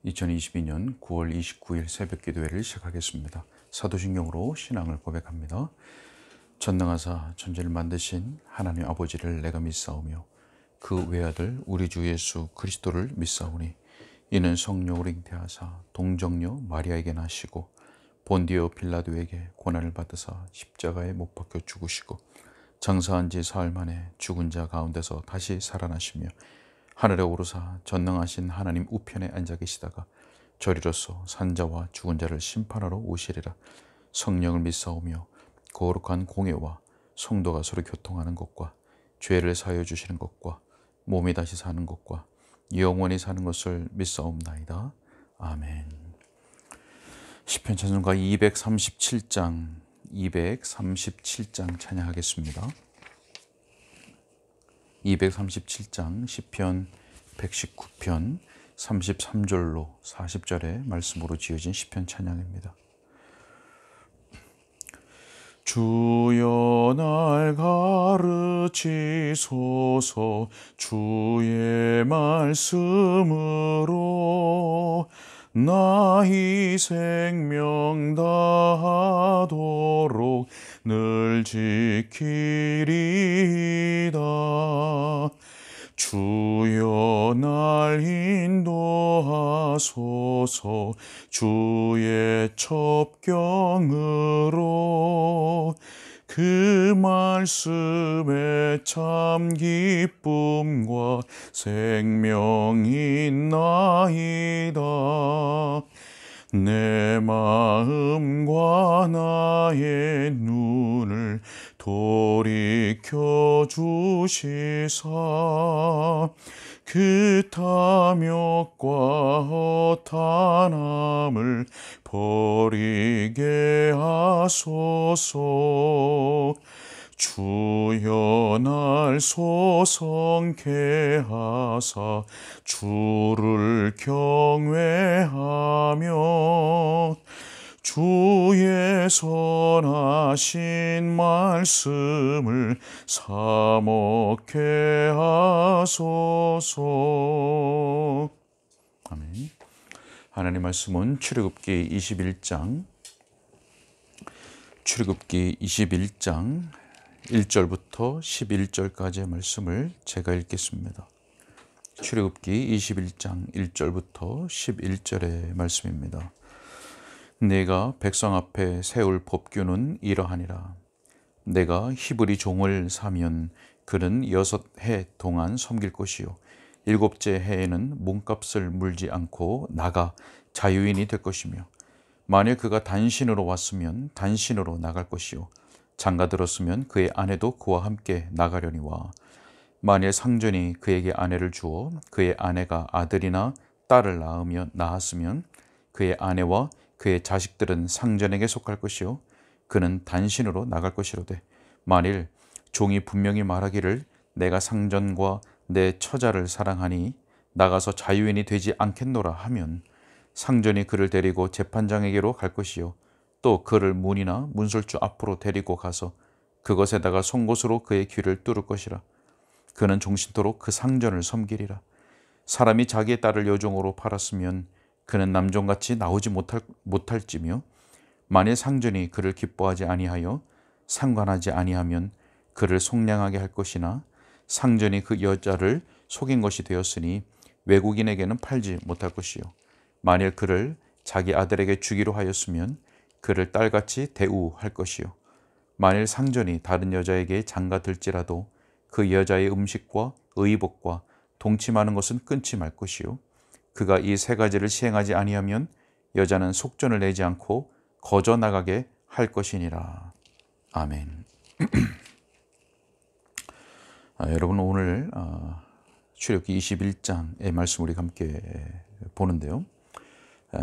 2022년 9월 29일 새벽 기도회를 시작하겠습니다. 사도신경으로 신앙을 고백합니다. 전능하사 천지를 만드신 하나님 아버지를 내가 믿사오며 그 외아들 우리 주 예수 그리스도를 믿사오니 이는 성령으로 잉태하사 동정녀 마리아에게 나시고 본디오 빌라도에게 고난을 받으사 십자가에 못 박혀 죽으시고 장사한 지 사흘 만에 죽은 자 가운데서 다시 살아나시며 하늘에 오르사 전능하신 하나님 우편에 앉아 계시다가 저리로서 산자와 죽은 자를 심판하러 오시리라. 성령을 믿사오며 거룩한 공예와 성도가 서로 교통하는 것과 죄를 사하여 주시는 것과 몸이 다시 사는 것과 영원히 사는 것을 믿사옵나이다. 아멘. 시편 찬송가 237장 찬양하겠습니다. 237장 시편 119편 33절로 40절의 말씀으로 지어진 시편 찬양입니다. 주여 날 가르치소서 주의 말씀으로 나 이 생명 다하도록 늘 지키리이다. 주여 날 인도하소서 주의 첩경으로 그 말씀에 참 기쁨과 생명이 있나이다. 내 마음과 나의 눈을 돌이켜 주시사 그 탐욕과 허탄함을 버리게 하소서. 주여 날 소성케 하사 주를 경외하며 주의 선하신 말씀을 사먹게 하소서. 아멘. 하나님 말씀은 출애굽기 21장 1절부터 11절까지의 말씀을 제가 읽겠습니다. 출애굽기 21장 1절부터 11절의 말씀입니다. 내가 백성 앞에 세울 법규는 이러하니라. 내가 히브리 종을 사면 그는 6해 동안 섬길 것이요 7째 해에는 몸값을 물지 않고 나가 자유인이 될 것이며 만일 그가 단신으로 왔으면 단신으로 나갈 것이요 장가들었으면 그의 아내도 그와 함께 나가려니와 만일 상전이 그에게 아내를 주어 그의 아내가 아들이나 딸을 낳았으면 그의 아내와 그의 자식들은 상전에게 속할 것이요 그는 단신으로 나갈 것이로되 만일 종이 분명히 말하기를 내가 상전과 내 처자를 사랑하니 나가서 자유인이 되지 않겠노라 하면 상전이 그를 데리고 재판장에게로 갈 것이요 또 그를 문이나 문설주 앞으로 데리고 가서 그것에다가 송곳으로 그의 귀를 뚫을 것이라. 그는 종신토록 그 상전을 섬기리라. 사람이 자기의 딸을 여종으로 팔았으면 그는 남종같이 나오지 못할지며 만일 상전이 그를 기뻐하지 아니하여 상관하지 아니하면 그를 속량하게 할 것이나 상전이 그 여자를 속인 것이 되었으니 외국인에게는 팔지 못할 것이요 만일 그를 자기 아들에게 주기로 하였으면 그를 딸같이 대우할 것이요 만일 상전이 다른 여자에게 장가들지라도 그 여자의 음식과 의복과 동침하는 것은 끊지 말 것이요 그가 이 세 가지를 시행하지 아니하면 여자는 속전을 내지 않고 거저 나가게 할 것이니라. 아멘. 여러분 오늘 출애굽기 21장의 말씀 우리 함께 보는데요.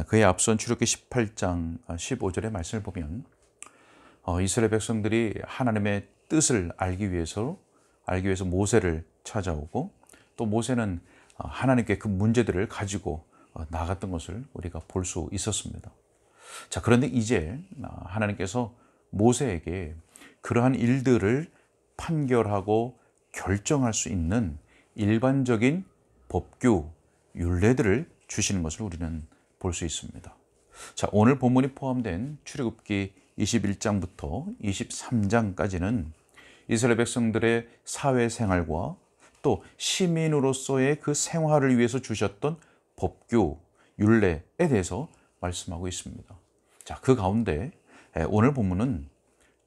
그에 앞선 출애굽기 18장 15절의 말씀을 보면 이스라엘 백성들이 하나님의 뜻을 알기 위해서 모세를 찾아오고 또 모세는 하나님께 그 문제들을 가지고 나갔던 것을 우리가 볼 수 있었습니다. 자, 그런데 이제 하나님께서 모세에게 그러한 일들을 판결하고 결정할 수 있는 일반적인 법규, 율례들을 주시는 것을 우리는 볼 수 있습니다. 자, 오늘 본문이 포함된 출애굽기 21장부터 23장까지는 이스라엘 백성들의 사회생활과 또 시민으로서의 그 생활을 위해서 주셨던 법규, 율례에 대해서 말씀하고 있습니다. 자, 그 가운데 오늘 본문은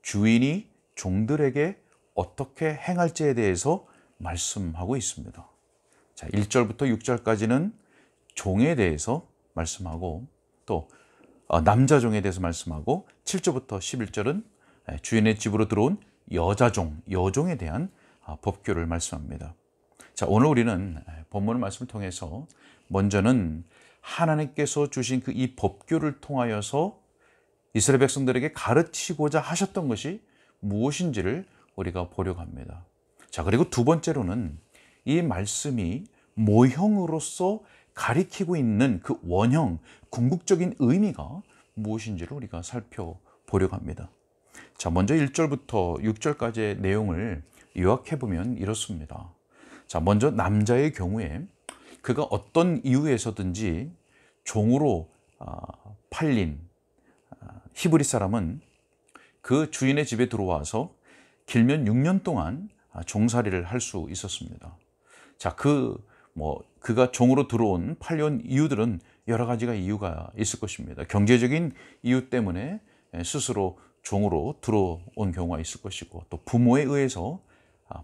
주인이 종들에게 어떻게 행할지에 대해서 말씀하고 있습니다. 자, 1절부터 6절까지는 종에 대해서 말씀하고 또 남자 종에 대해서 말씀하고 7절부터 11절은 주인의 집으로 들어온 여자종, 여종에 대한 법규를 말씀합니다. 자, 오늘 우리는 본문 말씀을 통해서 먼저는 하나님께서 주신 그 이 법규를 통하여서 이스라엘 백성들에게 가르치고자 하셨던 것이 무엇인지를 우리가 보려고 합니다. 자, 그리고 두 번째로는 이 말씀이 모형으로서 가리키고 있는 그 원형, 궁극적인 의미가 무엇인지를 우리가 살펴보려고 합니다. 자, 먼저 1절부터 6절까지의 내용을 요약해 보면 이렇습니다. 자, 먼저 남자의 경우에 그가 어떤 이유에서든지 종으로 팔린 히브리 사람은 그 주인의 집에 들어와서 길면 6년 동안 종살이를 할 수 있었습니다. 자, 그가 종으로 팔려온 이유들은 여러 가지가 이유가 있을 것입니다. 경제적인 이유 때문에 스스로 종으로 들어온 경우가 있을 것이고, 또 부모에 의해서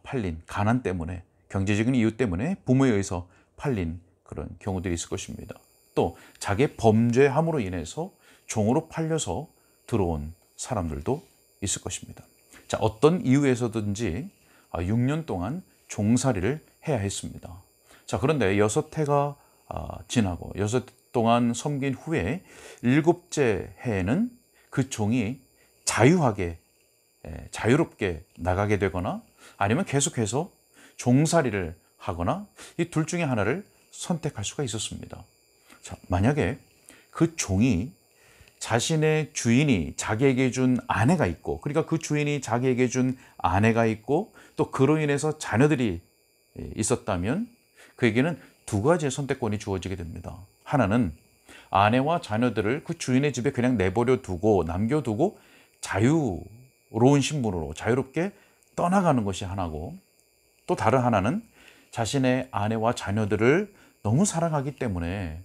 팔린, 가난 때문에, 경제적인 이유 때문에 부모에 의해서 팔린 그런 경우들이 있을 것입니다. 또 자기의 범죄함으로 인해서 종으로 팔려서 들어온 사람들도 있을 것입니다. 자, 어떤 이유에서든지 6년 동안 종살이를 해야 했습니다. 자, 그런데 6해가 지나고 6해 동안 섬긴 후에 7째 해에는 그 종이 자유롭게 나가게 되거나 아니면 계속해서 종살이를 하거나 이 둘 중에 하나를 선택할 수가 있었습니다. 자, 만약에 그 종이 자신의 주인이 자기에게 준 아내가 있고, 그러니까 그 주인이 자기에게 준 아내가 있고 또 그로 인해서 자녀들이 있었다면 그에게는 두 가지의 선택권이 주어지게 됩니다. 하나는 아내와 자녀들을 그 주인의 집에 그냥 남겨두고 자유로운 신분으로 자유롭게 떠나가는 것이 하나고, 또 다른 하나는 자신의 아내와 자녀들을 너무 사랑하기 때문에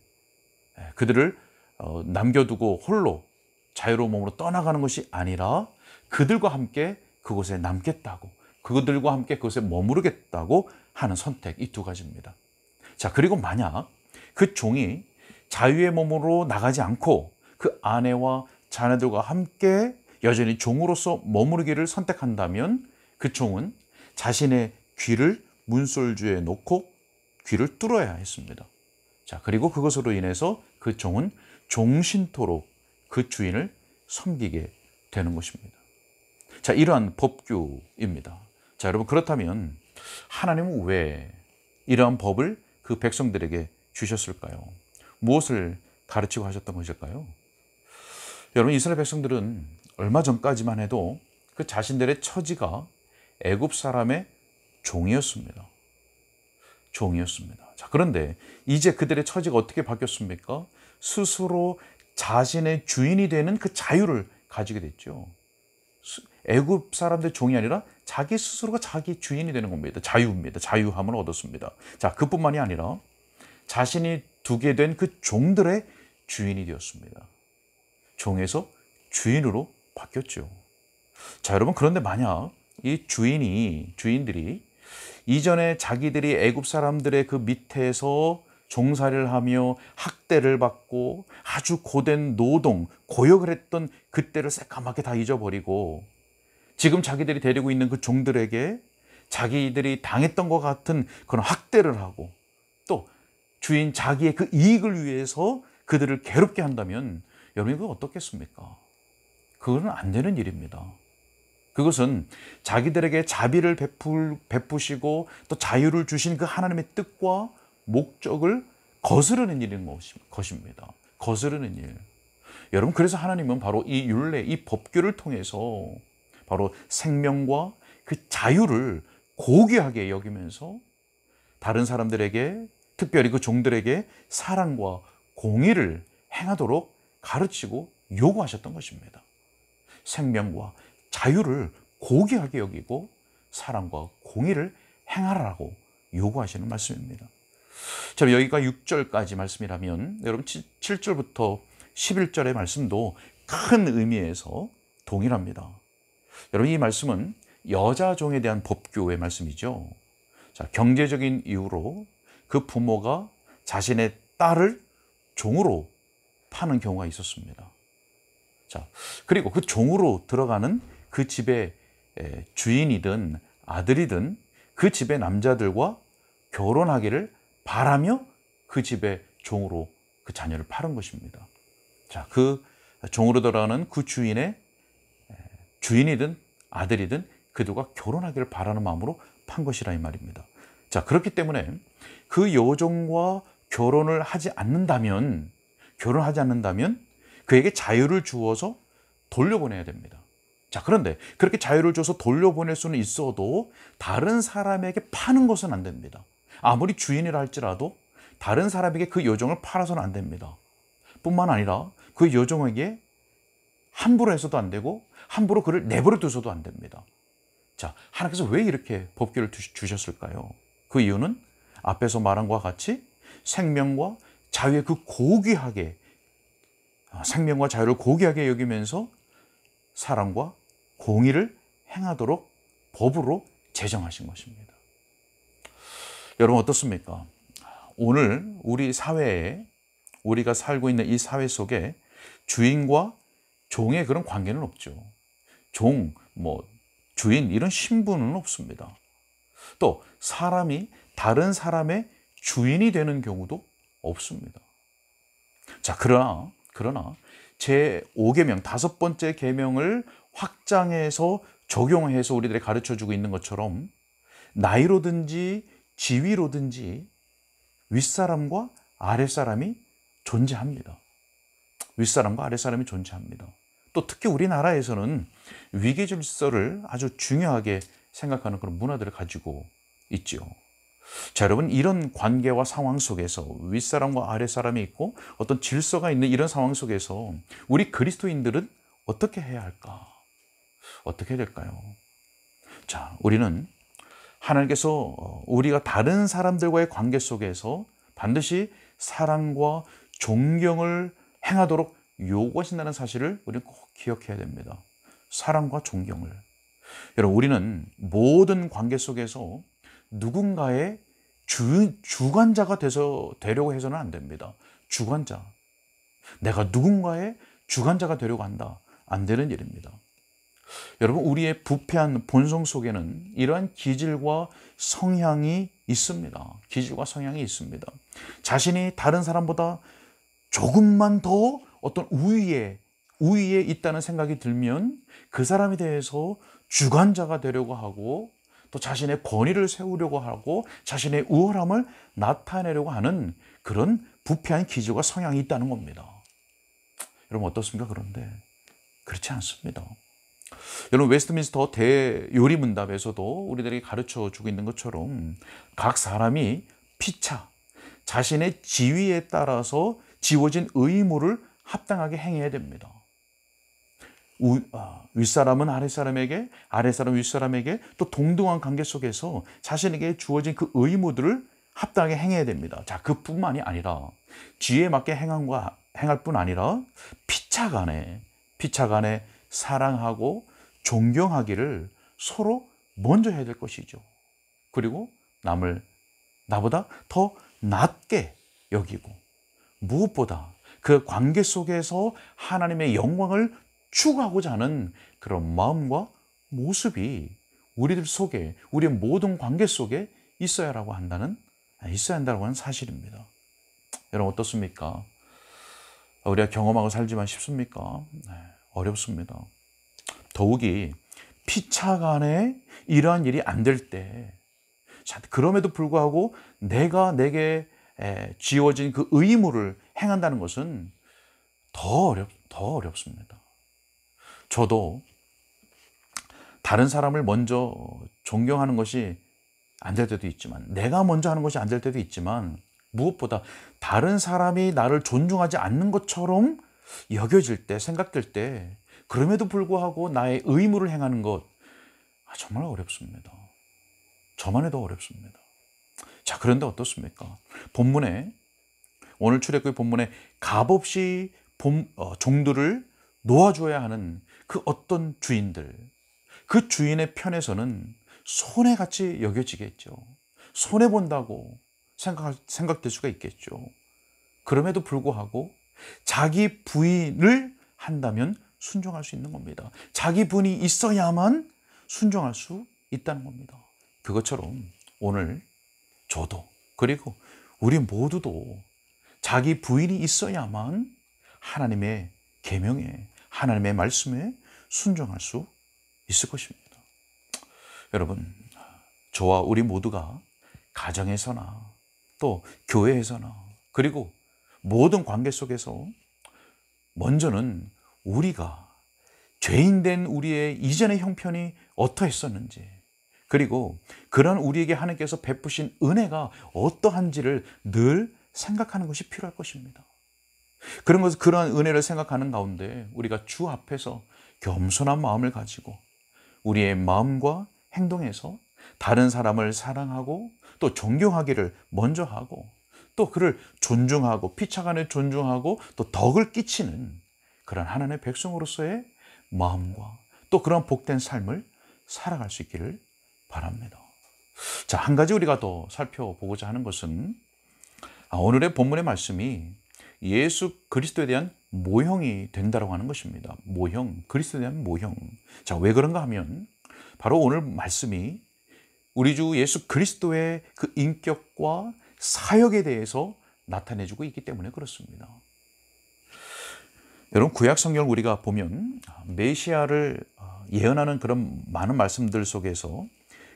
그들을 남겨두고 홀로 자유로운 몸으로 떠나가는 것이 아니라 그들과 함께 그곳에 남겠다고, 그들과 함께 그곳에 머무르겠다고 하는 선택, 이 두 가지입니다. 자, 그리고 만약 그 종이 자유의 몸으로 나가지 않고 그 아내와 자녀들과 함께 여전히 종으로서 머무르기를 선택한다면 그 종은 자신의 귀를 문설주에 놓고 귀를 뚫어야 했습니다. 자, 그리고 그것으로 인해서 그 종은 종신토록 그 주인을 섬기게 되는 것입니다. 자, 이러한 법규입니다. 자, 여러분, 그렇다면 하나님은 왜 이러한 법을 그 백성들에게 주셨을까요? 무엇을 가르치고 하셨던 것일까요? 여러분, 이스라엘 백성들은 얼마 전까지만 해도 그 자신들의 처지가 애굽 사람의 종이었습니다. 자, 그런데 이제 그들의 처지가 어떻게 바뀌었습니까? 스스로 자신의 주인이 되는 그 자유를 가지게 됐죠. 애굽 사람들의 종이 아니라 자기 스스로가 자기 주인이 되는 겁니다. 자유입니다. 자유함을 얻었습니다. 자, 그뿐만이 아니라 자신이 두게 된 그 종들의 주인이 되었습니다. 종에서 주인으로 바뀌었죠. 자, 여러분, 그런데 만약 이 주인들이 이전에 자기들이 애굽 사람들의 그 밑에서 종살이를 하며 학대를 받고 아주 고된 노동, 고역을 했던 그때를 새까맣게 다 잊어버리고 지금 자기들이 데리고 있는 그 종들에게 자기들이 당했던 것 같은 그런 학대를 하고 또 주인 자기의 그 이익을 위해서 그들을 괴롭게 한다면 여러분, 그거 어떻겠습니까? 그거는 안 되는 일입니다. 그것은 자기들에게 자비를 베푸시고 또 자유를 주신 그 하나님의 뜻과 목적을 거스르는 일인 것입니다. 거스르는 일. 여러분, 그래서 하나님은 바로 이 율례, 이 법규를 통해서 바로 생명과 그 자유를 고귀하게 여기면서 다른 사람들에게 특별히 그 종들에게 사랑과 공의를 행하도록 가르치고 요구하셨던 것입니다. 생명과 자유를 고귀하게 여기고 사랑과 공의를 행하라고 요구하시는 말씀입니다. 자, 여기가 6절까지 말씀이라면 여러분 7절부터 11절의 말씀도 큰 의미에서 동일합니다. 여러분, 이 말씀은 여자 종에 대한 법규의 말씀이죠. 자, 경제적인 이유로 그 부모가 자신의 딸을 종으로 파는 경우가 있었습니다. 자, 그리고 그 종으로 들어가는 그 집의 주인이든 아들이든 그 집의 남자들과 결혼하기를 바라며 그 집의 종으로 그 자녀를 파는 것입니다. 자, 그 종으로 들어가는 그 주인의 주인이든 아들이든 그들과 결혼하기를 바라는 마음으로 판 것이라 이 말입니다. 자, 그렇기 때문에 그 여종과 결혼하지 않는다면 그에게 자유를 주어서 돌려보내야 됩니다. 자, 그런데 그렇게 자유를 줘서 돌려보낼 수는 있어도 다른 사람에게 파는 것은 안 됩니다. 아무리 주인이라 할지라도 다른 사람에게 그 여종을 팔아서는 안 됩니다. 뿐만 아니라 그 여종에게 함부로 해서도 안 되고 함부로 그를 내버려 두서도 안 됩니다. 자, 하나님께서 왜 이렇게 법규를 주셨을까요? 그 이유는 앞에서 말한 것과 같이 생명과 자유의 그 생명과 자유를 고귀하게 여기면서 사랑과 공의를 행하도록 법으로 제정하신 것입니다. 여러분, 어떻습니까? 오늘 우리 사회에, 우리가 살고 있는 이 사회 속에 주인과 종의 그런 관계는 없죠. 종, 주인 이런 신분은 없습니다. 또 사람이 다른 사람의 주인이 되는 경우도 없습니다. 자, 그러나 제5계명, 5번째 계명을 확장해서 적용해서 우리들이 가르쳐주고 있는 것처럼 나이로든지 지위로든지 윗사람과 아랫사람이 존재합니다. 윗사람과 아랫사람이 존재합니다. 또 특히 우리나라에서는 위계질서를 아주 중요하게 생각하는 그런 문화들을 가지고 있죠. 자, 여러분, 이런 관계와 상황 속에서 윗사람과 아랫사람이 있고 어떤 질서가 있는 이런 상황 속에서 우리 그리스도인들은 어떻게 해야 할까? 어떻게 해야 될까요? 자, 우리는 하나님께서 우리가 다른 사람들과의 관계 속에서 반드시 사랑과 존경을 행하도록 요구하신다는 사실을 우리는 꼭 기억해야 됩니다. 사랑과 존경을. 여러분, 우리는 모든 관계 속에서 누군가의 주관자가 되려고 해서는 안 됩니다. 주관자. 내가 누군가의 주관자가 되려고 한다. 안 되는 일입니다. 여러분, 우리의 부패한 본성 속에는 이러한 기질과 성향이 있습니다. 기질과 성향이 있습니다. 자신이 다른 사람보다 조금만 더 어떤 우위에 있다는 생각이 들면 그 사람에 대해서 주관자가 되려고 하고 또 자신의 권위를 세우려고 하고 자신의 우월함을 나타내려고 하는 그런 부패한 기질과 성향이 있다는 겁니다. 여러분, 어떻습니까? 그런데 그렇지 않습니다. 여러분, 웨스트민스터 대요리문답에서도 우리들에게 가르쳐주고 있는 것처럼 각 사람이 피차 자신의 지위에 따라서 지워진 의무를 합당하게 행해야 됩니다. 윗사람은 아랫사람에게, 아랫사람 윗사람에게 또 동등한 관계 속에서 자신에게 주어진 그 의무들을 합당하게 행해야 됩니다. 자, 그뿐만이 아니라 지위에 맞게 행할 뿐 아니라 피차 간에 사랑하고 존경하기를 서로 먼저 해야 될 것이죠. 그리고 남을 나보다 더 낮게 여기고 무엇보다 그 관계 속에서 하나님의 영광을 추구하고자 하는 그런 마음과 모습이 우리들 속에, 우리의 모든 관계 속에 있어야 한다는 사실입니다. 여러분, 어떻습니까? 우리가 경험하고 살지만 쉽습니까? 어렵습니다. 더욱이 피차 간에 이러한 일이 안 될 때, 그럼에도 불구하고 내게 지어진 그 의무를 행한다는 것은 더 어렵습니다. 저도 다른 사람을 먼저 존경하는 것이 안 될 때도 있지만, 내가 먼저 하는 것이 안 될 때도 있지만, 무엇보다 다른 사람이 나를 존중하지 않는 것처럼 여겨질 때, 생각될 때, 그럼에도 불구하고 나의 의무를 행하는 것, 정말 어렵습니다. 저만 해도 어렵습니다. 자, 그런데 어떻습니까? 오늘 출애굽의 본문에 값없이 종들을 놓아줘야 하는 그 어떤 주인들, 그 주인의 편에서는 손해같이 여겨지겠죠. 손해본다고 생각될 수가 있겠죠. 그럼에도 불구하고 자기 부인을 한다면 순종할 수 있는 겁니다. 자기 부인이 있어야만 순종할 수 있다는 겁니다. 그것처럼 오늘 저도, 그리고 우리 모두도 자기 부인이 있어야만 하나님의 계명에, 하나님의 말씀에 순종할 수 있을 것입니다. 여러분, 저와 우리 모두가 가정에서나 또 교회에서나 그리고 모든 관계 속에서 먼저는 우리가 죄인된 우리의 이전의 형편이 어떠했었는지, 그리고 그런 우리에게 하나님께서 베푸신 은혜가 어떠한지를 늘 생각하는 것이 필요할 것입니다. 그러한 은혜를 생각하는 가운데 우리가 주 앞에서 겸손한 마음을 가지고 우리의 마음과 행동에서 다른 사람을 사랑하고 또 존경하기를 먼저 하고, 또 그를 존중하고 피차간에 존중하고 또 덕을 끼치는 그런 하나님의 백성으로서의 마음과 또 그런 복된 삶을 살아갈 수 있기를 바랍니다. 자, 한 가지 우리가 더 살펴보고자 하는 것은 오늘의 본문의 말씀이 예수 그리스도에 대한 모형이 된다고 하는 것입니다. 모형, 그리스도에 대한 모형. 자, 왜 그런가 하면 바로 오늘 말씀이 우리 주 예수 그리스도의 그 인격과 사역에 대해서 나타내주고 있기 때문에 그렇습니다. 여러분, 구약 성경을 우리가 보면 메시아를 예언하는 그런 많은 말씀들 속에서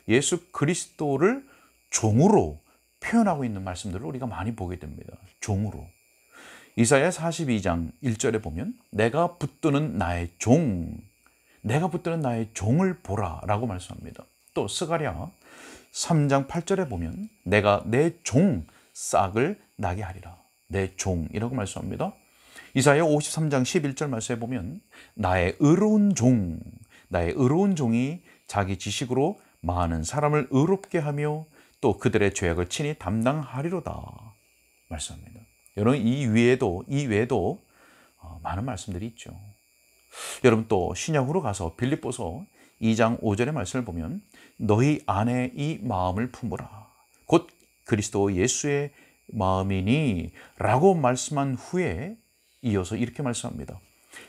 예수 그리스도를 종으로 표현하고 있는 말씀들을 우리가 많이 보게 됩니다. 종으로. 이사야 42장 1절에 보면 내가 붙드는 나의 종을 보라 라고 말씀합니다. 또 스가랴 3장 8절에 보면 내가 내 종 싹을 나게 하리라. 내 종이라고 말씀합니다. 이사야 53장 11절 말씀에 보면 나의 의로운 종이 자기 지식으로 많은 사람을 의롭게 하며 또 그들의 죄악을 친히 담당하리로다 말씀합니다. 여러분, 이 외에도 많은 말씀들이 있죠. 여러분, 또 신약으로 가서 빌립보서 2장 5절의 말씀을 보면 너희 안에 이 마음을 품으라 곧 그리스도 예수의 마음이니 라고 말씀한 후에 이어서 이렇게 말씀합니다.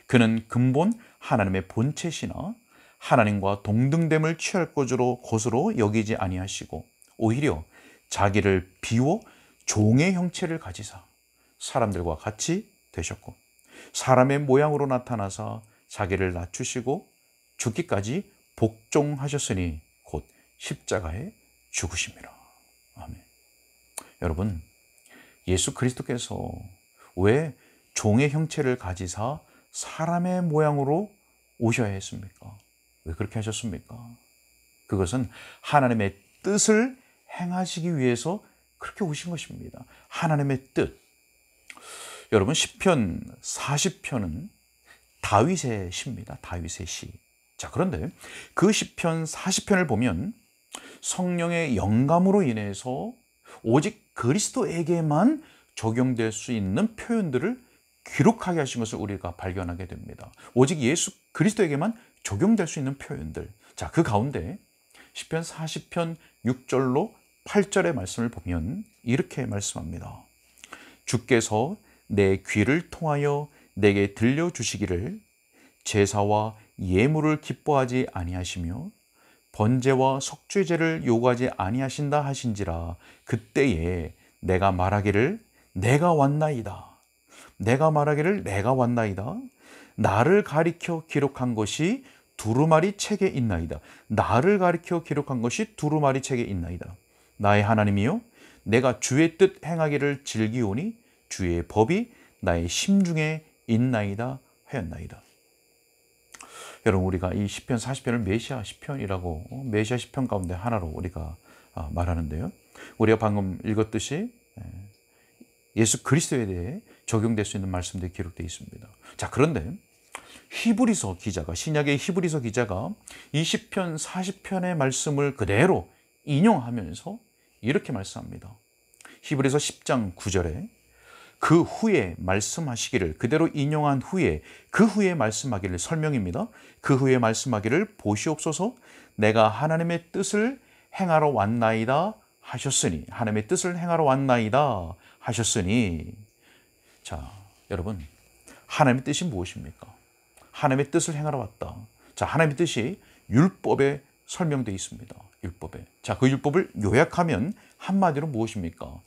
그는 근본 하나님의 본체시나 하나님과 동등됨을 취할 것으로 여기지 아니하시고 오히려 자기를 비워 종의 형체를 가지사 사람들과 같이 되셨고 사람의 모양으로 나타나사 자기를 낮추시고 죽기까지 복종하셨으니 곧 십자가에 죽으심이라. 아멘. 여러분, 예수 그리스도께서 왜 종의 형체를 가지사 사람의 모양으로 오셔야 했습니까? 왜 그렇게 하셨습니까? 그것은 하나님의 뜻을 행하시기 위해서 그렇게 오신 것입니다. 하나님의 뜻. 여러분, 시편 40편은 다윗의 시입니다. 다윗의 시. 자, 그런데 그 시편 40편을 보면 성령의 영감으로 인해서 오직 그리스도에게만 적용될 수 있는 표현들을 기록하게 하신 것을 우리가 발견하게 됩니다. 오직 예수 그리스도에게만 적용될 수 있는 표현들. 자, 그 가운데 시편 40편 6절로 8절의 말씀을 보면 이렇게 말씀합니다. 주께서 내 귀를 통하여 내게 들려주시기를 제사와 예물을 기뻐하지 아니하시며 번제와 속죄제를 요구하지 아니하신다 하신지라. 그때에 내가 말하기를 내가 왔나이다. 나를 가리켜 기록한 것이 두루마리 책에 있나이다. 나의 하나님이여, 내가 주의 뜻 행하기를 즐기오니 주의 법이 나의 심중에 있나이다 하였나이다. 여러분, 우리가 이 시편 40편을 메시아 시편이라고, 메시아 시편 가운데 하나로 우리가 말하는데요. 우리가 방금 읽었듯이 예수 그리스도에 대해 적용될 수 있는 말씀들이 기록되어 있습니다. 자, 그런데 히브리서 기자가, 신약의 히브리서 기자가 20편, 40편의 말씀을 그대로 인용하면서 이렇게 말씀합니다. 히브리서 10장 9절에 그 후에 말씀하시기를, 그대로 인용한 후에, 그 후에 말씀하기를, 설명입니다. 그 후에 말씀하기를 보시옵소서, 내가 하나님의 뜻을 행하러 왔나이다 하셨으니, 하나님의 뜻을 행하러 왔나이다 하셨으니. 자, 여러분, 하나님의 뜻이 무엇입니까? 하나님의 뜻을 행하러 왔다. 자, 하나님의 뜻이 율법에 설명되어 있습니다. 율법에. 자, 그 율법을 요약하면 한마디로 무엇입니까?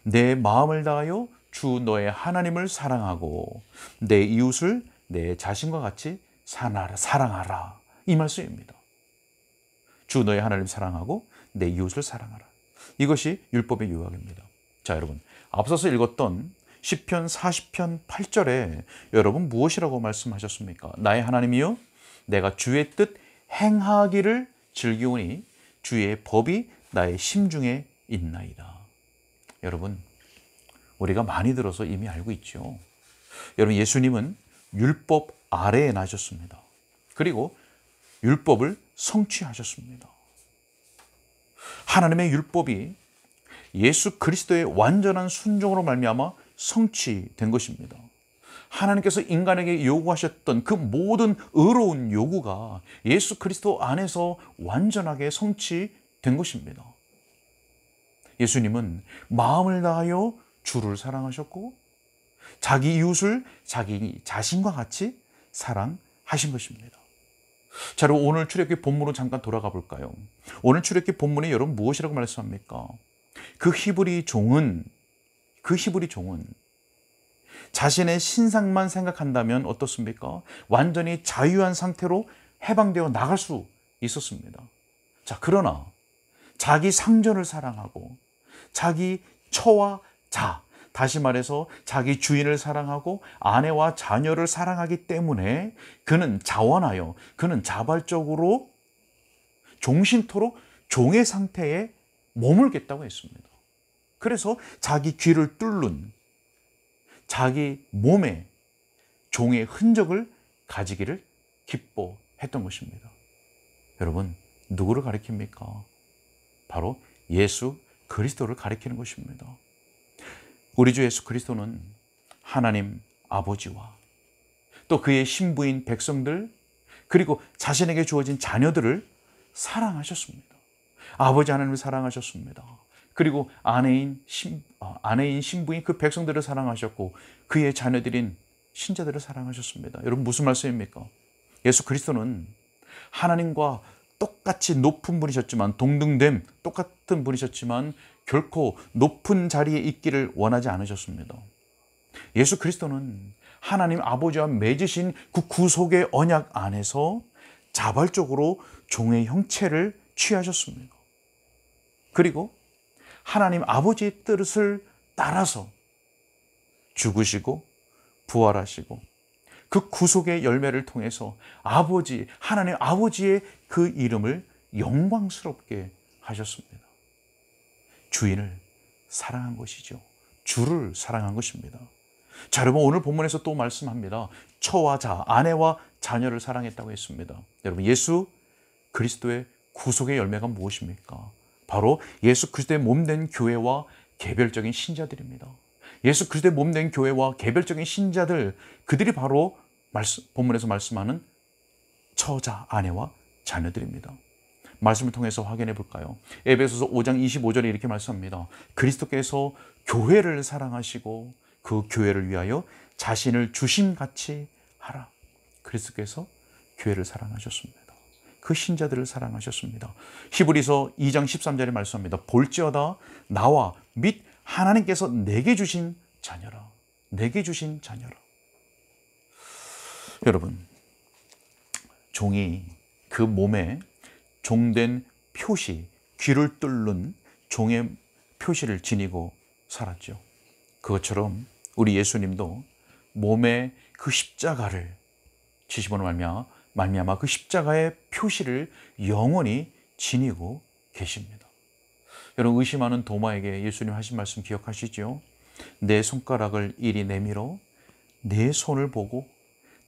내 마음을 다하여 주 너의 하나님을 사랑하고 내 이웃을 내 자신과 같이 사랑하라. 이 말씀입니다. 주 너의 하나님을 사랑하고 내 이웃을 사랑하라. 이것이 율법의 요약입니다. 자, 여러분, 앞서서 읽었던 시편 40편 8절에 여러분 무엇이라고 말씀하셨습니까? 나의 하나님이여, 내가 주의 뜻 행하기를 즐기오니 주의 법이 나의 심중에 있나이다. 여러분, 우리가 많이 들어서 이미 알고 있죠. 여러분, 예수님은 율법 아래에 나셨습니다. 그리고 율법을 성취하셨습니다. 하나님의 율법이 예수 그리스도의 완전한 순종으로 말미암아 성취된 것입니다. 하나님께서 인간에게 요구하셨던 그 모든 의로운 요구가 예수 그리스도 안에서 완전하게 성취된 것입니다. 예수님은 마음을 다하여 주를 사랑하셨고 자기 이웃을 자기 자신과 같이 사랑하신 것입니다. 자, 그럼 오늘 출애굽기 본문으로 잠깐 돌아가 볼까요? 오늘 출애굽기 본문에 여러분 무엇이라고 말씀합니까? 그 히브리 종은 자신의 신상만 생각한다면 어떻습니까? 완전히 자유한 상태로 해방되어 나갈 수 있었습니다. 자, 그러나 자기 상전을 사랑하고 자기 처와 자, 다시 말해서 자기 주인을 사랑하고 아내와 자녀를 사랑하기 때문에 그는 자원하여, 그는 자발적으로 종신토록 종의 상태에 머물겠다고 했습니다. 그래서 자기 귀를 뚫는 자기 몸에 종의 흔적을 가지기를 기뻐했던 것입니다. 여러분, 누구를 가리킵니까? 바로 예수 그리스도를 가리키는 것입니다. 우리 주 예수 그리스도는 하나님 아버지와 또 그의 신부인 백성들, 그리고 자신에게 주어진 자녀들을 사랑하셨습니다. 아버지 하나님을 사랑하셨습니다. 그리고 아내인 신부인 그 백성들을 사랑하셨고 그의 자녀들인 신자들을 사랑하셨습니다. 여러분, 무슨 말씀입니까? 예수 그리스도는 하나님과 똑같이 높은 분이셨지만, 동등됨 똑같은 분이셨지만 결코 높은 자리에 있기를 원하지 않으셨습니다. 예수 그리스도는 하나님 아버지와 맺으신 그 구속의 언약 안에서 자발적으로 종의 형체를 취하셨습니다. 그리고 하나님 아버지의 뜻을 따라서 죽으시고 부활하시고 그 구속의 열매를 통해서 하나님 아버지의 그 이름을 영광스럽게 하셨습니다. 주인을 사랑한 것이죠. 주를 사랑한 것입니다. 자, 여러분, 오늘 본문에서 또 말씀합니다. 처와 자, 아내와 자녀를 사랑했다고 했습니다. 여러분, 예수 그리스도의 구속의 열매가 무엇입니까? 바로 예수 그리스도의 몸된 교회와 개별적인 신자들입니다. 예수 그리스도의 몸된 교회와 개별적인 신자들, 그들이 바로 본문에서 말씀하는 처자, 아내와 자녀들입니다. 말씀을 통해서 확인해 볼까요? 에베소서 5장 25절에 이렇게 말씀합니다. 그리스도께서 교회를 사랑하시고 그 교회를 위하여 자신을 주심같이 하라. 그리스도께서 교회를 사랑하셨습니다. 그 신자들을 사랑하셨습니다. 히브리서 2장 13절에 말씀합니다. 볼지어다 나와 및 하나님께서 내게 주신 자녀라. 내게 주신 자녀라. 여러분, 종이 그 몸에 종된 표시, 귀를 뚫는 종의 표시를 지니고 살았죠. 그것처럼 우리 예수님도 몸에 그 십자가를 지심으로 말미암아 그 십자가의 표시를 영원히 지니고 계십니다. 여러분, 의심하는 도마에게 예수님 하신 말씀 기억하시죠? 내 손가락을 이리 내밀어 내 손을 보고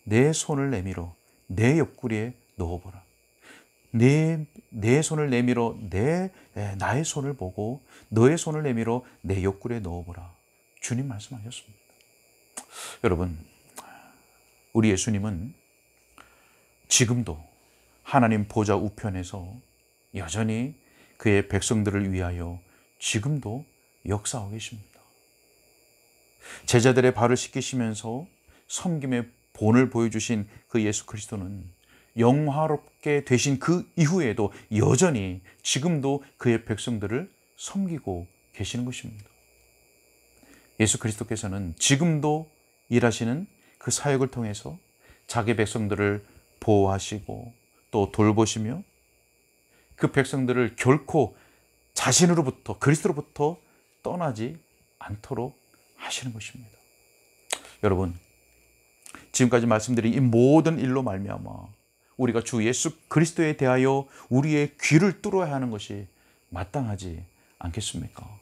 내 손을 내밀어 내 옆구리에 넣어보라. 내 손을 내밀어 나의 손을 보고 너의 손을 내밀어 내 옆구리에 넣어보라. 주님 말씀하셨습니다. 여러분, 우리 예수님은 지금도 하나님 보좌 우편에서 여전히 그의 백성들을 위하여 지금도 역사하고 계십니다. 제자들의 발을 씻기시면서 섬김의 본을 보여주신 그 예수 그리스도는 영화롭게 되신 그 이후에도 여전히 지금도 그의 백성들을 섬기고 계시는 것입니다. 예수 그리스도께서는 지금도 일하시는 그 사역을 통해서 자기 백성들을 보호하시고 또 돌보시며 그 백성들을 결코 자신으로부터 그리스도로부터 떠나지 않도록 하시는 것입니다. 여러분, 지금까지 말씀드린 이 모든 일로 말미암아 우리가 주 예수 그리스도에 대하여 우리의 귀를 뚫어야 하는 것이 마땅하지 않겠습니까?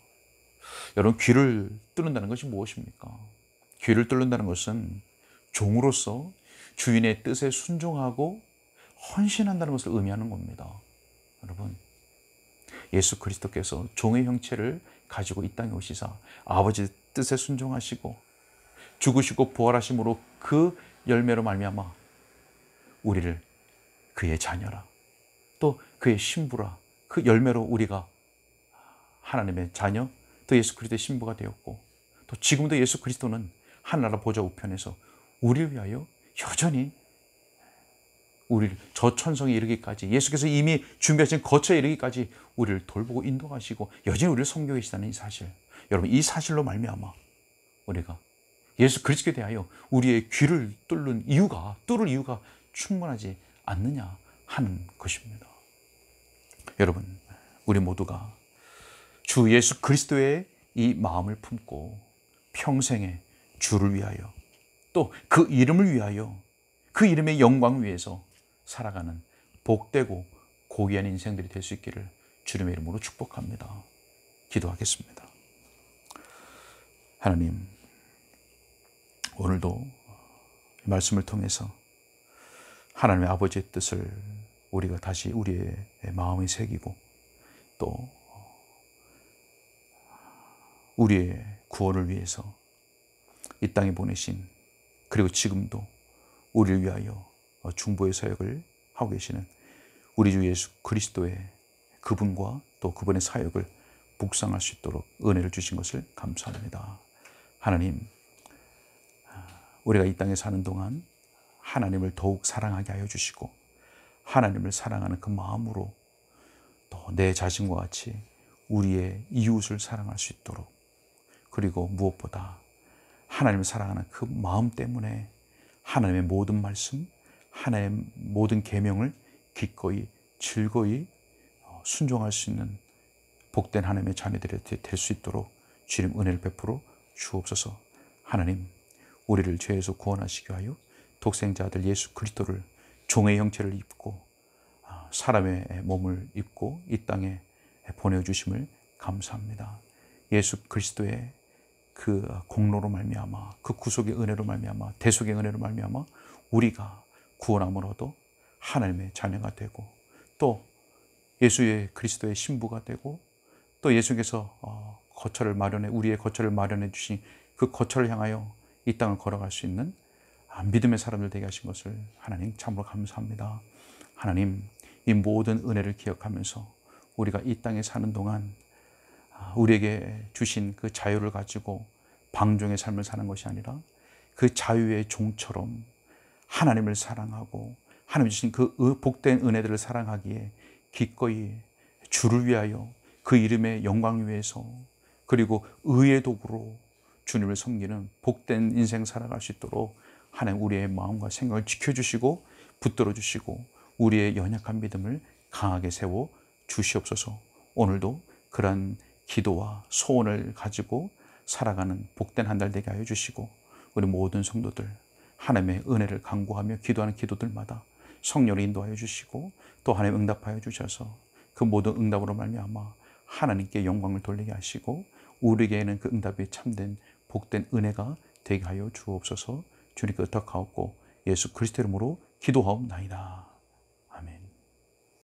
여러분, 귀를 뚫는다는 것이 무엇입니까? 귀를 뚫는다는 것은 종으로서 주인의 뜻에 순종하고 헌신한다는 것을 의미하는 겁니다. 여러분, 예수 그리스도께서 종의 형체를 가지고 이 땅에 오시사 아버지의 뜻에 순종하시고 죽으시고 부활하심으로 그 열매로 말미암아 우리를 그의 자녀라, 또 그의 신부라, 그 열매로 우리가 하나님의 자녀, 또 예수 그리스도의 신부가 되었고, 또 지금도 예수 그리스도는 하늘나라 보좌 우편에서 우리를 위하여 여전히 우리를 저 천성에 이르기까지, 예수께서 이미 준비하신 거처에 이르기까지 우리를 돌보고 인도하시고 여전히 우리를 섬기고 계시다는 이 사실, 여러분, 이 사실로 말미암아 우리가 예수 그리스도에 대하여 우리의 귀를 뚫을 이유가 충분하지 않느냐 하는 것입니다. 여러분, 우리 모두가 주 예수 그리스도의 이 마음을 품고 평생에 주를 위하여 또 그 이름을 위하여 그 이름의 영광 위에서 살아가는 복되고 고귀한 인생들이 될 수 있기를 주님의 이름으로 축복합니다. 기도하겠습니다. 하나님, 오늘도 말씀을 통해서 하나님의 아버지의 뜻을 우리가 다시 우리의 마음에 새기고 또 우리의 구원을 위해서 이 땅에 보내신, 그리고 지금도 우리를 위하여 중보의 사역을 하고 계시는 우리 주 예수 그리스도의 그분과 또 그분의 사역을 묵상할 수 있도록 은혜를 주신 것을 감사합니다. 하나님, 우리가 이 땅에 사는 동안 하나님을 더욱 사랑하게 하여 주시고 하나님을 사랑하는 그 마음으로 또 내 자신과 같이 우리의 이웃을 사랑할 수 있도록, 그리고 무엇보다 하나님을 사랑하는 그 마음 때문에 하나님의 모든 말씀, 하나님의 모든 계명을 기꺼이 즐거이 순종할 수 있는 복된 하나님의 자녀들이 될 수 있도록 주님 은혜를 베풀어 주옵소서. 하나님, 우리를 죄에서 구원하시기 위하여 독생자 아들 예수 그리스도를 종의 형체를 입고 사람의 몸을 입고 이 땅에 보내주심을 감사합니다. 예수 그리스도의 그 공로로 말미암아, 그 구속의 은혜로 말미암아, 대속의 은혜로 말미암아 우리가 구원함을 얻어 하나님의 자녀가 되고 또 예수의 그리스도의 신부가 되고 또 예수께서 거처를 마련해, 우리의 거처를 마련해 주신 그 거처를 향하여 이 땅을 걸어갈 수 있는 믿음의 사람들 되게 하신 것을 하나님 참으로 감사합니다. 하나님, 이 모든 은혜를 기억하면서 우리가 이 땅에 사는 동안 우리에게 주신 그 자유를 가지고 방종의 삶을 사는 것이 아니라 그 자유의 종처럼 하나님을 사랑하고 하나님 주신 그 복된 은혜들을 사랑하기에 기꺼이 주를 위하여 그 이름의 영광 위에서, 그리고 의의 도구로 주님을 섬기는 복된 인생 살아갈 수 있도록 하나님 우리의 마음과 생각을 지켜주시고 붙들어 주시고 우리의 연약한 믿음을 강하게 세워 주시옵소서. 오늘도 그러한 기도와 소원을 가지고 살아가는 복된 한 달 되게 하여 주시고 우리 모든 성도들 하나님의 은혜를 간구하며 기도하는 기도들마다 성령을 인도하여 주시고 또 하나님 응답하여 주셔서 그 모든 응답으로 말미암아 하나님께 영광을 돌리게 하시고 우리에게는 그 응답이 참된 복된 은혜가 되게 하여 주옵소서. 주님께 의탁하옵고 예수 그리스도 이름으로 기도하옵나이다.